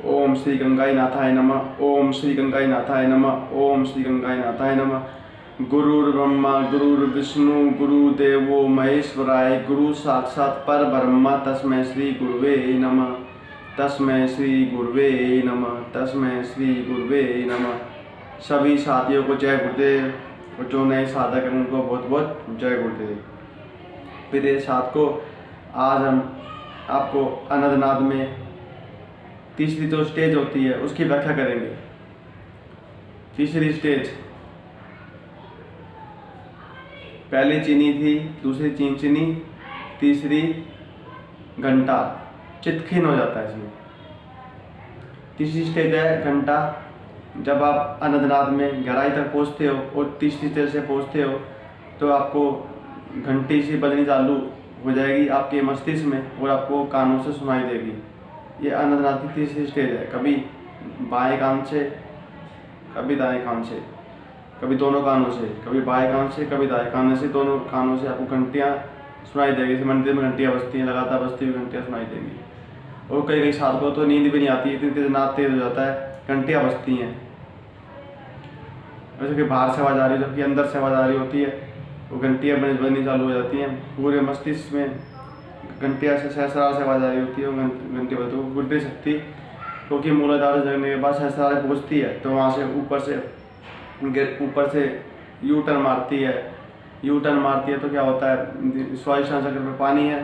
ओम श्री गंगाई नाथाय नमः। ओम श्री गंगाई नाथाय नमः। ओम श्री गंगाई नाथाय नमः। गुरुर्ब्रह्मा गुरुर्विष्णु गुरुदेवो महेश्वराय, गुरु साक्षात पर ब्रह्मा तस्मै श्री गुरुवे नमः। तस्मै श्री गुरुवे नमः। तस्मै श्री गुरुवे नमः। सभी साथियों को जय गुरुदेव, और जो नए साधक हैं उनको बहुत बहुत जय गुरुदेव। प्रिय साधकों, आज हम आपको अनंतनाद में तीसरी जो स्टेज होती है उसकी व्याख्या करेंगे। तीसरी स्टेज, पहली चीनी थी, दूसरी चीनी, तीसरी घंटा। चित्त खीन हो जाता है इसमें। तीसरी स्टेज है घंटा। जब आप अनंतनाद में गहराई तक पहुंचते हो और तीसरी स्टेज से पहुंचते हो तो आपको घंटी सी बजनी चालू हो जाएगी आपके मस्तिष्क में और आपको कानों से सुनाई देगी। ये अनंतनाद की तीसरी स्टेज है। कभी बाएं कान से, कभी दाएं कान से, कभी दोनों कानों से, कभी बाएं कान से, कभी दाएं कान से, दोनों कानों से आपको घंटियाँ सुनाई देगी। जैसे मंदिर में घंटियाँ बजती हैं, लगातार बजती हुई घंटियाँ सुनाई देगी। और कई कई साधकों को तो नींद भी नहीं आती, इतनी तेज नाद तेज हो जाता है, घंटियाँ बजती हैं। जैसे कि बाहर से आवाज़ आ रही है जबकि अंदर से आवाज़ आ रही होती है, वो घंटियाँ बजनी चालू हो जाती हैं। पूरे मस्तिष्क में घंटियाँ से सहस्रार से आवाज़ आ रही होती है, घंटी बजती है। गुर्दे शक्ति क्योंकि मूलाधार से जगने के बाद सहस्रार पहुँचती है तो वहाँ से ऊपर से यू टर्न मारती है। यू टर्न मारती है तो क्या होता है, स्वादिष्टान चक्र में पानी है,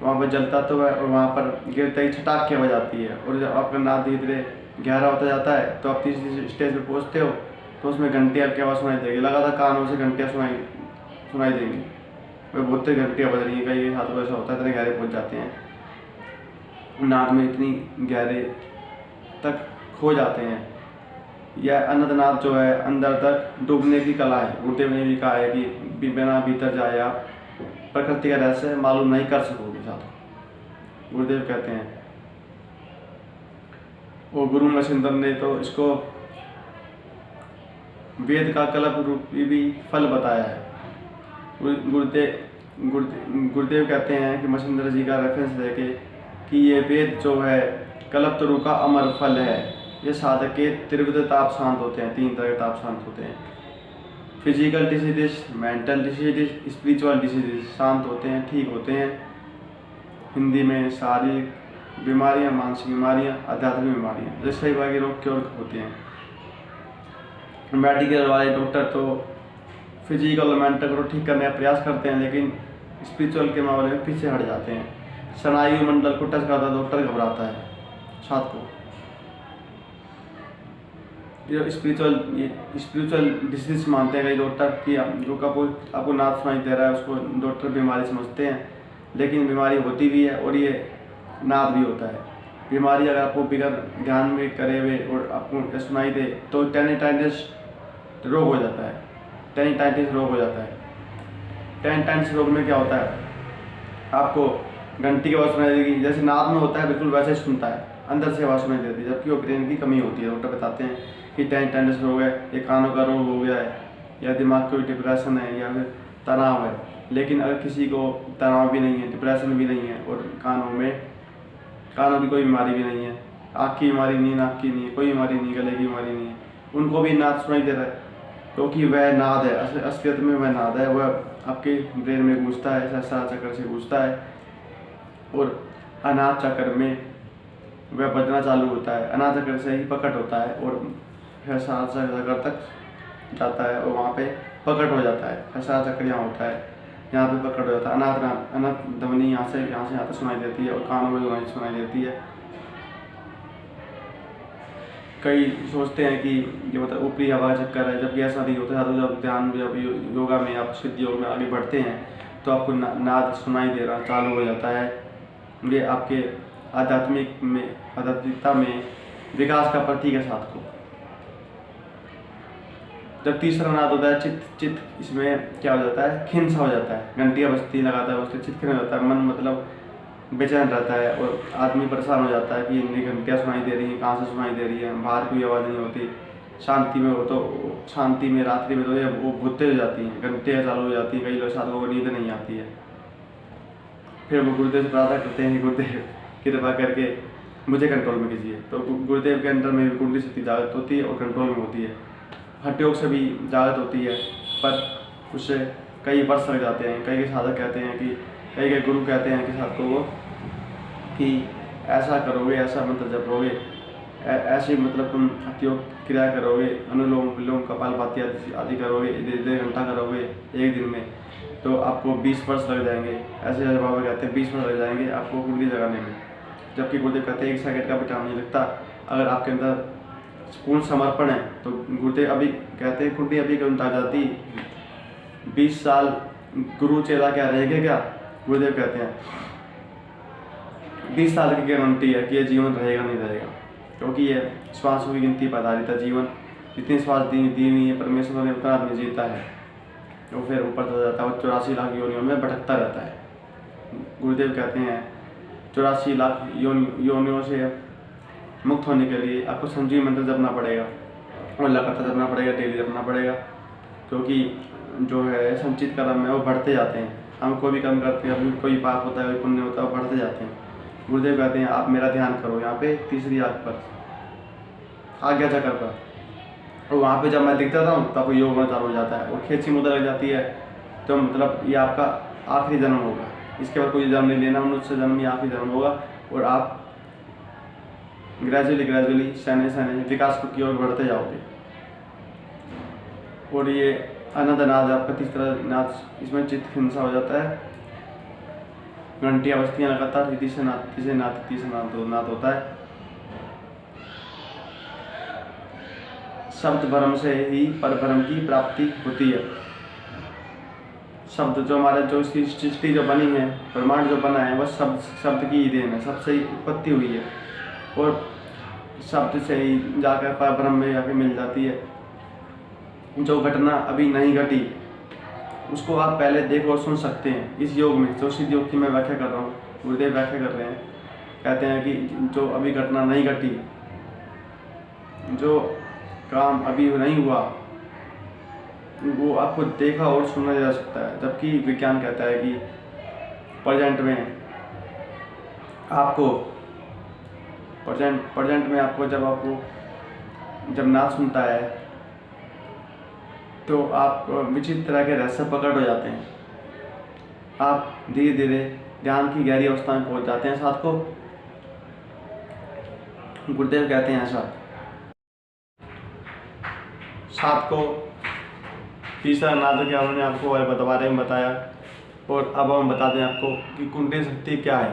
वहाँ पर जलता तो है और वहाँ पर गिरते ही छटाक की आवाज़ आती है। और जब आपका नाद धीरे धीरे गहरा होता जाता है तो आप तीसरी स्टेज पर पहुँचते हो तो उसमें घंटियाँ की आवाज़ सुनाई देगी। लगातार कानों से घंटियाँ सुनाई देंगी। वे बहुत घंटियाँ बज रही हैं। कई हाथों को ऐसा होता है, इतने गहरे पहुँच जाते हैं, नाद में इतनी गहरे तक खो जाते हैं। यह अनंतनाद जो है अंदर तक डूबने की कला है। गुरुदेव ने भी कहा है कि बिना भीतर जाए आप प्रकृति का रहस्य मालूम नहीं कर सकोगे। साथ गुरुदेव कहते हैं, वो गुरु मसिंदर ने तो इसको वेद का कल्प रूपी भी फल बताया है। गुरुदेव कहते हैं कि मसिंदर जी का रेफरेंस देके कि ये वेद जो है कल्पतरु का अमर फल है। ये साधक के त्रिविध ताप शांत होते हैं, 3 तरह के ताप शांत होते हैं। Physical diseases, mental diseases, spiritual diseases शांत होते हैं, ठीक होते हैं। हिंदी में शारीरिक बीमारियां, मानसिक बीमारियां, आध्यात्मिक बीमारियां, जैसे बाकी रोग क्योर होते हैं। मेडिकल वाले डॉक्टर तो फिजिकल और मेंटल को ठीक करने का प्रयास करते हैं लेकिन स्पिरिचुअल के मामले में पीछे हट जाते हैं। स्नायु मंडल को टच करता डॉक्टर घबराता है। साथ को ये स्पिरिचुअल डिसीज मानते हैं कई डॉक्टर कि जो आपको नाद सुनाई दे रहा है उसको डॉक्टर बीमारी समझते हैं, लेकिन बीमारी होती भी है और ये नाद भी होता है। बीमारी अगर आपको बिगड़ ध्यान में करे हुए और आपको सुनाई दे तो टेनिटाइटिस रोग हो जाता है। टेनिटाइटिस रोग हो जाता है। टेनिटाइटिस रोग में क्या होता है, आपको घंटी की आवाज़ सुनाई देगी, जैसे नाद में होता है बिल्कुल वैसे ही सुनता है, अंदर से आवाज़ सुनाई देती है, जबकि ऑक्सीजन की कमी होती है। डॉक्टर बताते हैं कि टेनिटाइटिस रोग है, ये कानों का रोग हो गया है, या दिमाग कोई डिप्रेशन है, या फिर तनाव है। लेकिन अगर किसी को तनाव भी नहीं है, डिप्रेशन भी नहीं है और कानों की कोई बीमारी भी नहीं है, आँख की बीमारी नहीं, नाक की नहीं, कोई बीमारी नहीं, गले की बीमारी नहीं है, उनको भी नाद सुनाई दे रहा है क्योंकि वह नाद है, असलियत में वह नाद है, वह आपके ब्रेन में गूंजता है, सहस्रार चक्र से गूंजता है और अनाहत चक्र में वह बजना चालू होता है। अनाहत चक्र से ही प्रकट होता है और सहस्रार चक्र तक जाता है और वहाँ पे प्रकट हो जाता है। सहस्रार चक्र यहाँ होता है, यहाँ पे प्रकट हो जाता है। अनाहत ध्वनि यहाँ से यहाँ तक सुनाई देती है और कानों में ध्वनि सुनाई देती है। कई सोचते हैं कि ये मतलब ऊपरी हवा चक्कर है, जबकि ऐसा नहीं होता है। जब ध्यान जब योगा में आप सिद्ध योग में आगे बढ़ते हैं तो आपको नाद सुनाई देना चालू हो जाता है। ये आपके आध्यात्मिकता में विकास का प्रतीक है। साथ को जब तीसरा नाद होता है चित्त, इसमें क्या हो जाता है, खिन सा हो जाता है। घंटियाँ बजती लगातार, उससे चित्त खिन हो जाता है, मन मतलब बेचैन रहता है और आदमी परेशान हो जाता है कि इतनी घंटियाँ सुनाई दे रही हैं, कहाँ से सुनाई दे रही है, बाहर कोई आवाज़ नहीं होती। शांति में हो तो शांति में रात्रि में तो ये वो भूतें हो जाती हैं, घंटियाँ चालू हो जाती हैं, कई लोग साधकों को नींद नहीं आती है। फिर वो गुरुदेव से प्रार्थना करते हैं, गुरुदेव कृपा करके मुझे कंट्रोल में कीजिए। तो गुरुदेव के अंदर में भी कुंडली शक्ति जागृत होती है और कंट्रोल में होती है। हठ योग से भी जागृत होती है, पर उससे कई वर्ष लग जाते हैं। कई साधक कहते हैं कि, कई गुरु कहते हैं कि साथ को वो कि ऐसा करोगे, ऐसा मंत्र जपोगे, ऐसे मतलब तुम हठ योग क्रिया करोगे, अनुलोम विलोम कपालभाति आदि करोगे, 1.5 घंटा करोगे एक दिन में, तो आपको 20 वर्ष लग जाएंगे। ऐसे बाबा कहते हैं 20 वर्ष लग जाएंगे आपको कुंडली जगाने में। जबकि गुरुदेव कहते हैं 1 सेकंड का भी टाइम नहीं लगता। अगर आपके अंदर पूर्ण समर्पण है तो गुरुदेव अभी कहते हैं कुंडली अभी क्यों आ जाती, 20 साल गुरु चेला क्या रहेंगे क्या? गुरुदेव कहते हैं 20 साल की गारंटी है कि ये जीवन रहेगा नहीं रहेगा, क्योंकि ये श्वासों की गिनती पर आधारित है जीवन। जितनी श्वास दी हुई है परमेश्वर ने उतना आदमी जीता है, तो फिर ऊपर चला जाता है, 84 लाख योनियों में भटकता रहता है। गुरुदेव कहते हैं 84 लाख योनियों से मुक्त होने के लिए आपको संजीव मंत्र जपना पड़ेगा और लगातार जपना पड़ेगा, डेली जपना पड़ेगा, क्योंकि जो है संचित कर्म है वो बढ़ते जाते हैं। हम कोई भी कर्म करते हैं, अभी कोई पाप होता है, कोई पुण्य होता है, वो बढ़ते जाते हैं। गुरुदेव कहते हैं आप मेरा ध्यान करो यहाँ पे तीसरी आंख पर, आज्ञा चक्र पर, और वहाँ पे जब मैं दिखता था तब आपको योग होना चालू हो जाता है और खेची मुद्रा लग जाती है। तो मतलब ये आपका आखिरी जन्म होगा, इसके बाद कोई जन्म नहीं लेना, मनुष्य जन्म ही आखिरी जन्म होगा और आप ग्रेजुअली सहने विकास की ओर बढ़ते जाओगे। और ये अनंत नाद आपका तीसरा नाद, इसमें चित्त हिंसा हो जाता है, घंटियाँ बजती हैं लगातार, तीसरे नाद होता है। शब्द भ्रम से ही परब्रह्म की प्राप्ति होती है। शब्द जो हमारे जो इसकी सृष्टि जो बनी है, ब्रह्मांड जो बना है, वह शब्द की ही देन है, सबसे ही उत्पत्ति हुई है और शब्द से ही जाकर परब्रह्म में जाकर मिल जाती है। जो घटना अभी नहीं घटी उसको आप पहले देखो और सुन सकते हैं इस योग में, जो सिद्ध योग की मैं व्याख्या कर रहा हूँ, गुरुदेव व्याख्या कर रहे हैं। कहते हैं कि जो अभी घटना नहीं घटी, जो काम अभी नहीं हुआ, वो आपको देखा और सुना जा सकता है। जबकि विज्ञान कहता है कि प्रेजेंट में आपको जब नाद सुनता है तो आप विचित्र तरह के रहस्य प्रकट हो जाते हैं। आप धीरे धीरे ध्यान की गहरी अवस्था में पहुंच जाते हैं। साथ को गुरुदेव कहते हैं ऐसा। साथ को तीसरा नाद क्या उन्होंने आपको बारे में बताया, और अब हम बता दें आपको कि कुंडली शक्ति क्या है।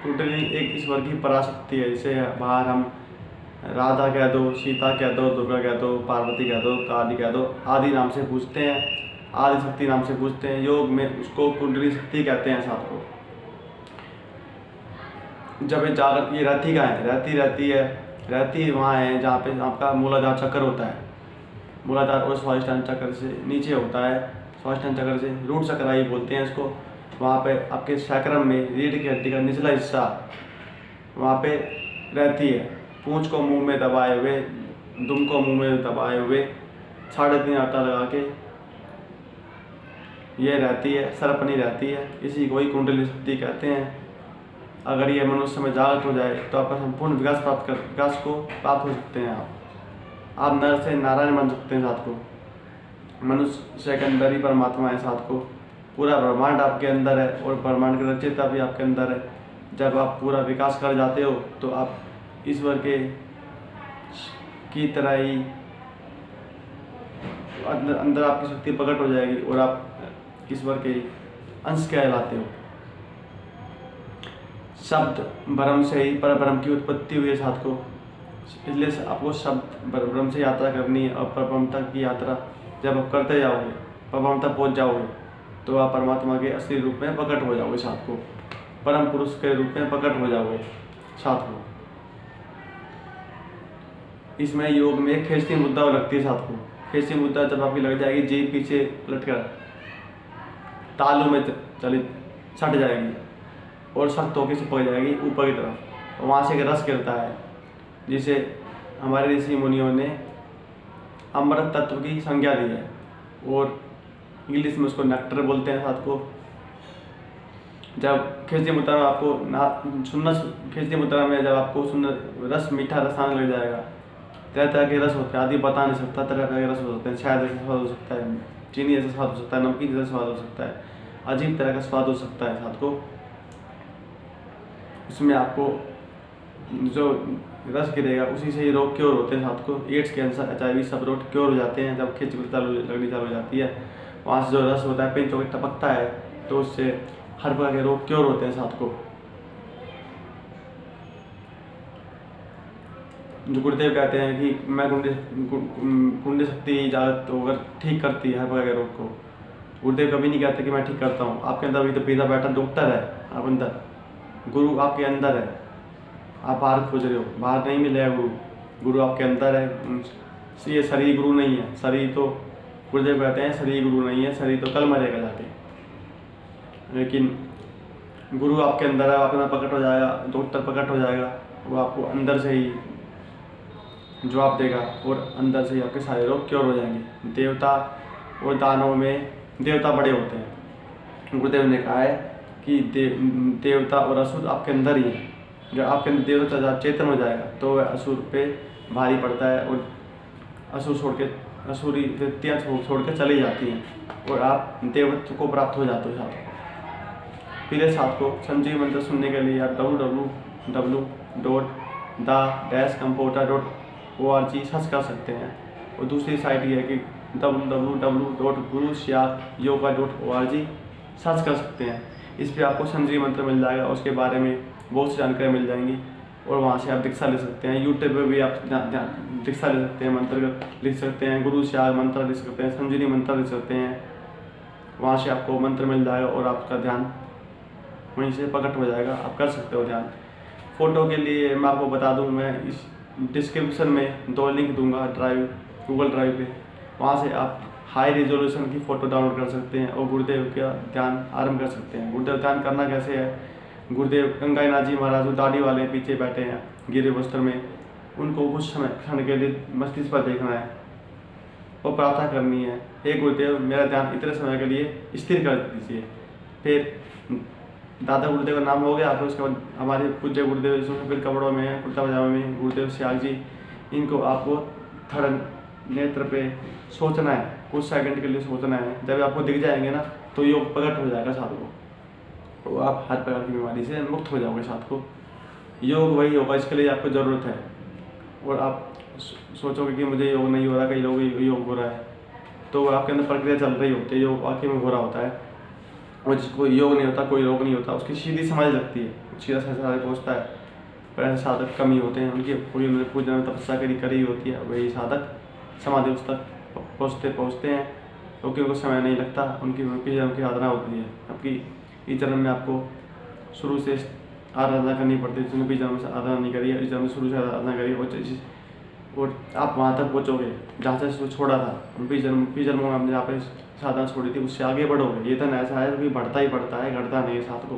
कुंडली एक ईश्वर की पराशक्ति है। जैसे बाहर हम राधा कह दो, सीता कह दो, दुर्गा कह दो, पार्वती कह दो, काली कह दो, आदि नाम से पूछते हैं, आदि शक्ति नाम से पूछते हैं। योग में उसको कुंडली शक्ति कहते हैं। साथ को जब ये जागृत ये रहती कहाँ है? रहती वहाँ है जहाँ पे आपका मूलाधार चक्र होता है। मूलाधार और स्वादिष्ठान चक्र से नीचे होता है, स्वादिष्ठान चक्र से रूट चक्र ही बोलते हैं इसको। वहाँ पे आपके सैक्रम में रीढ़ की हड्डी का निचला हिस्सा वहाँ पे रहती है। पूंछ को मुंह में दबाए हुए, दुम को मुंह में दबाए हुए 3.5 आटा लगा के ये रहती है, सरपनी रहती है। इसी को ही कुंडली शक्ति कहते हैं। अगर ये मनुष्य में जागृत हो जाए तो आपका संपूर्ण विकास को प्राप्त हो सकते हैं। आप नर से नारायण बन सकते हैं। साथ को मनुष्य के अंदर ही परमात्मा है। साथ को पूरा ब्रह्मांड आपके अंदर है और ब्रह्मांड की रचयिता भी आपके अंदर है। जब आप पूरा विकास कर जाते हो तो आप ईश्वर की तरह ही अंदर आपकी शक्ति प्रकट हो जाएगी और आप ईश्वर के अंश कहलाते हो। शब्द ब्रह्म से ही परब्रह्म की उत्पत्ति हुई है। साथ को इसलिए आपको शब्द ब्रह्म से यात्रा करनी है और परब्रह्म तक की यात्रा जब आप करते जाओगे, परब्रह्म तक पहुँच जाओगे तो आप परमात्मा के असली रूप में प्रकट हो जाओगे। साथ को परम पुरुष के रूप में प्रकट हो जाओगे। साथ को इसमें योग में एक खेचती मुद्रा लगती है। साथ को खेचती मुद्रा जब आपकी लग जाएगी, जीभ पीछे पलटकर तालू में चली सट जाएगी और सख्त होकर चिपक जाएगी ऊपर की तरफ, और वहाँ से एक रस गिरता है जिसे हमारे ऋषि मुनियों ने अमृत तत्व की संज्ञा दी है और इंग्लिश में उसको नेक्टर बोलते हैं। साथ को जब खिचड़ी मुद्रा में आपको ना सुनना, खिचड़ी मुद्रा में जब आपको सुनना रस, मीठा रस आने लग जाएगा, तरह तरह के रस होते हैं, आदि बता नहीं सकता, तरह तरह के रस हो सकते हैं, शायद ऐसा स्वाद हो सकता है, चीनी ऐसा स्वाद हो सकता है, नमकीन जैसा स्वाद हो सकता है, अजीब तरह का स्वाद हो सकता है। साथ को उसमें आपको जो रस गिरेगा उसी से ही रोग क्योर होते हैं। साथ को एड्स, कैंसर, HIV सब रोग क्योर हो जाते हैं जब खिचड़ी लगनी चालू हो जाती है। वहाँ से जो रस होता है पिंच होकर टपकता है, तो उससे हर प्रकार के रोग क्योर होते हैं। साथ को जो गुरुदेव कहते हैं कि मैं कुंडली शक्ति जागृत होकर ठीक करती है हर प्रकार के रोग को। गुरुदेव कभी नहीं कहते कि मैं ठीक करता हूँ। आपके अंदर अभी तो पीछा बैठा डॉक्टर है, आप अंदर, गुरु आपके अंदर है। आप बाहर खोज रहे हो, बाहर नहीं मिलेगा गुरु, गुरु आपके अंदर है। ये शरीर गुरु नहीं है, शरीर तो गुरुदेव कहते हैं शरीर गुरु नहीं है, शरीर तो कल मरेगा जाके, लेकिन गुरु आपके अंदर है। आपके अंदर प्रकट हो जाएगा, डॉक्टर प्रकट हो जाएगा, वो आपको अंदर से ही जवाब देगा और अंदर से ही आपके सारे रोग क्योर हो जाएंगे। देवता और दानवों में देवता बड़े होते हैं। गुरुदेव ने कहा है कि देवता और असुर आपके अंदर ही है। जब आपके अंदर देवता चेतन हो जाएगा तो वह असुर पे भारी पड़ता है और असुरी वृत्तियाँ छोड़ के चली जाती हैं और आप देवत्व को प्राप्त हो जाते हो। साथ फिर साथ को संजीव मंत्र सुनने के लिए आप www.the-comforter.org सर्च कर सकते हैं। और दूसरी साइट ये है कि www.gurushyayoga.org सर्च कर सकते हैं। इस पर आपको संजीव मंत्र मिल जाएगा, उसके बारे में बहुत सी जानकारी मिल जाएंगी और वहाँ से आप दीक्षा ले सकते हैं। यूट्यूब पे भी आप दीक्षा ले सकते हैं, मंत्र लिख सकते हैं, गुरु श्या मंत्र लिख सकते हैं, संजीवनी मंत्र लिख सकते हैं। वहाँ से आपको मंत्र मिल जाएगा और आपका ध्यान वहीं से प्रकट हो जाएगा, आप कर सकते हो ध्यान। फ़ोटो के लिए मैं आपको बता दूँ, मैं इस डिस्क्रिप्शन में 2 लिंक दूंगा गूगल ड्राइव पे, वहाँ से आप हाई रिजोल्यूशन की फ़ोटो डाउनलोड कर सकते हैं और गुरुदेव का ध्यान आरंभ कर सकते हैं। गुरुदेव ध्यान करना कैसे है, गुरुदेव गंगानाथ जी महाराज जो दाढ़ी वाले पीछे बैठे हैं गिरे वस्त्र में, उनको कुछ समय क्षण के लिए मस्तिष्क पर देखना है और प्रार्थना करनी है, हे गुरुदेव मेरा ध्यान इतने समय के लिए स्थिर कर दीजिए। फिर दादा गुरुदेव का नाम हो गया, फिर उसके बाद हमारे पूज्य गुरुदेव फिर कपड़ों में कुर्ता पजामे में गुरुदेव श्याग जी, इनको आपको थर्ड नेत्र पे सोचना है, कुछ सेकंड के लिए सोचना है। जब आपको दिख जाएंगे ना तो योग प्रकट हो जाएगा साथ को, तो आप हर प्रकार की बीमारी से मुक्त हो जाओगे। साथ को योग वही होगा, इसके लिए आपको ज़रूरत है। और आप सोचोगे कि मुझे योग नहीं हो रहा, कई लोग योग हो रहा है, तो आपके अंदर प्रक्रिया चल रही होती है, योग वाकई में हो रहा होता है। और जिसको योग नहीं होता, कोई रोग नहीं होता, उसकी सीधी समझ लगती है, सीधा साधक पहुँचता है। पर ऐसे साधक कम ही होते हैं, उनकी पूरी पूजन में तपस्या करी होती है, वही साधक समाधि उस तक पहुँचते हैं, क्योंकि उनको समय नहीं लगता, उनकी जन्म की साधना होती है। आपकी इस जन्म में आपको शुरू से आराधना करनी पड़ती है, जिसने भी जन्म से आराधना नहीं करी है, इस जन्म शुरू से आराधना करी और आप वहाँ तक पहुँचोगे जहाँ से छोड़ा था। जन्मों में आपने जहाँ पे साधना छोड़ी थी उससे आगे बढ़ोगे। ये धन ऐसा है कि बढ़ता ही बढ़ता है, घटता नहीं है। साथ को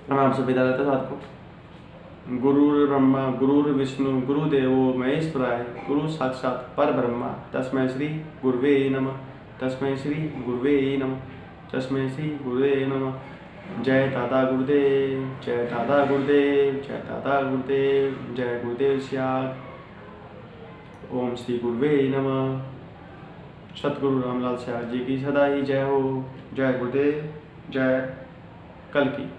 मैं आपसे विदा लेता साथ को, गुरुर् ब्रह्मा गुरुर्विष्णु गुरुदेवो महेश्वराय गुरु साक्षात पर ब्रह्मा तस्मै श्री गुरुवे नमः, तस्मै श्री गुरुवे नमः, तस्मै श्री गुरुवे नमः। जय दादा गुरुदेव, जय दादा गुरुदेव, जय दादा गुरुदेव, जय गुरुदेव श्याग। ओम श्री गुरुवे नमः। सतगुरु रामलाल श्याग जी की सदा ही जय हो। जय गुरुदेव, जय कल की।